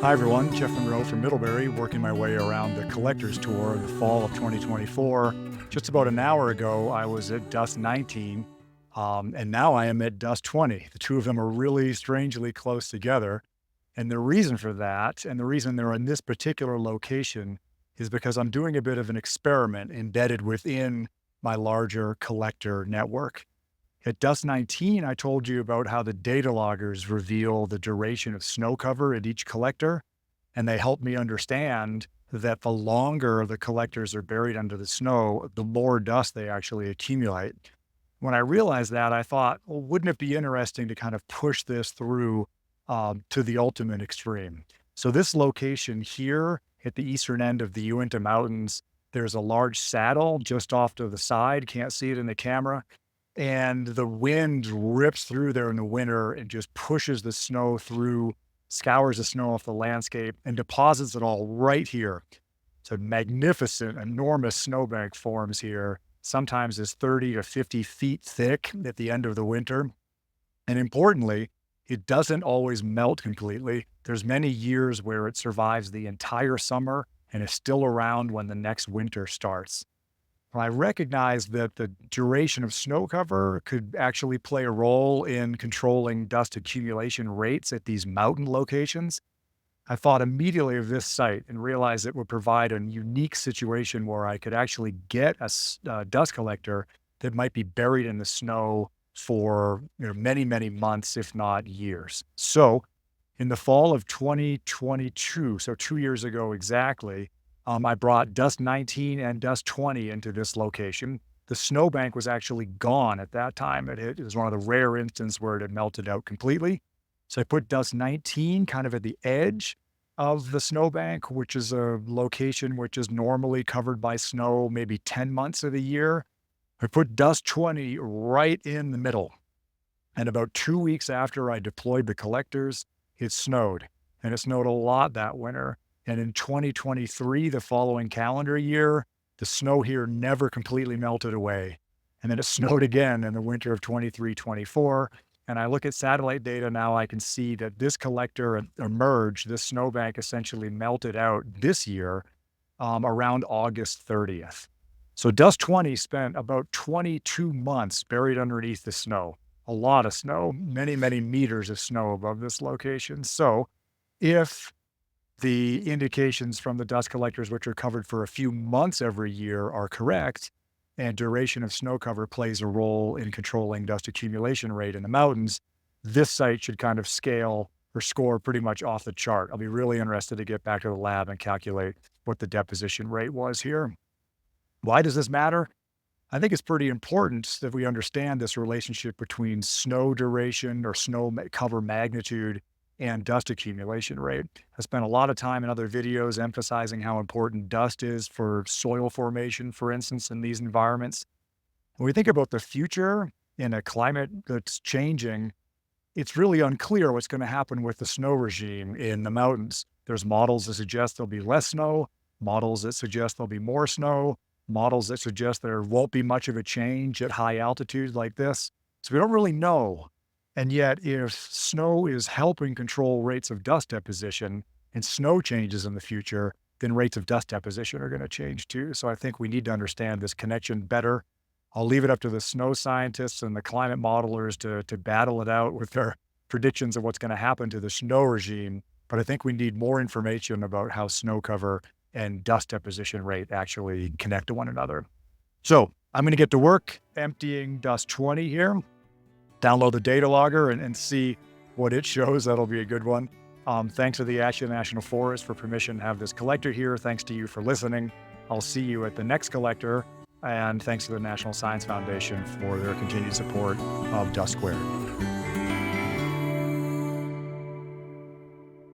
Hi everyone, Jeff Munroe from Middlebury, working my way around the collector's tour in the fall of 2024. Just about an hour ago, I was at dust 19, and now I am at dust 20. The two of them are really strangely close together. And the reason for that, and the reason they're in this particular location, is because I'm doing a bit of an experiment embedded within my larger collector network. At dust 19, I told you about how the data loggers reveal the duration of snow cover at each collector, and they help me understand that the longer the collectors are buried under the snow, the more dust they actually accumulate. When I realized that, I thought, well, wouldn't it be interesting to kind of push this through to the ultimate extreme? So this location here at the eastern end of the Uinta Mountains, there's a large saddle just off to the side. Can't see it in the camera, and the wind rips through there in the winter and just pushes the snow through, scours the snow off the landscape, and deposits it all right here. So magnificent, enormous snowbank forms here, sometimes is 30 to 50 feet thick at the end of the winter. And importantly, it doesn't always melt completely. There's many years where it survives the entire summer and is still around when the next winter starts. Well, I recognized that the duration of snow cover could actually play a role in controlling dust accumulation rates at these mountain locations. I thought immediately of this site and realized it would provide a unique situation where I could actually get a dust collector that might be buried in the snow for many, many months, if not years. So in the fall of 2022, so 2 years ago exactly, I brought dust 19 and dust 20 into this location. The snowbank was actually gone at that time. It was one of the rare instances where it had melted out completely. So I put dust 19 kind of at the edge of the snowbank, which is a location which is normally covered by snow maybe 10 months of the year. I put dust 20 right in the middle. And about 2 weeks after I deployed the collectors, it snowed. And it snowed a lot that winter. And in 2023, the following calendar year, the snow here never completely melted away. And then it snowed again in the winter of 23-24. And I look at satellite data now, I can see that this collector emerged, this snowbank essentially melted out this year around August 30th. So dust 20 spent about 22 months buried underneath the snow. A lot of snow, many, many meters of snow above this location. So if the indications from the dust collectors, which are covered for a few months every year, are correct, and duration of snow cover plays a role in controlling dust accumulation rate in the mountains, this site should kind of scale or score pretty much off the chart. I'll be really interested to get back to the lab and calculate what the deposition rate was here. Why does this matter? I think it's pretty important that we understand this relationship between snow duration or cover magnitude and dust accumulation rate. I spent a lot of time in other videos emphasizing how important dust is for soil formation, for instance, in these environments. When we think about the future in a climate that's changing, it's really unclear what's going to happen with the snow regime in the mountains. There's models that suggest there'll be less snow, models that suggest there'll be more snow, models that suggest there won't be much of a change at high altitudes like this. So we don't really know. And yet, if snow is helping control rates of dust deposition and snow changes in the future, then rates of dust deposition are going to change too. So I think we need to understand this connection better. I'll leave it up to the snow scientists and the climate modelers to battle it out with their predictions of what's going to happen to the snow regime. But I think we need more information about how snow cover and dust deposition rate actually connect to one another. So I'm going to get to work emptying dust 20 here. Download the data logger and see what it shows. That'll be a good one. Thanks to the Ashland National Forest for permission to have this collector here. Thanks to you for listening. I'll see you at the next collector. And thanks to the National Science Foundation for their continued support of Dust Squared.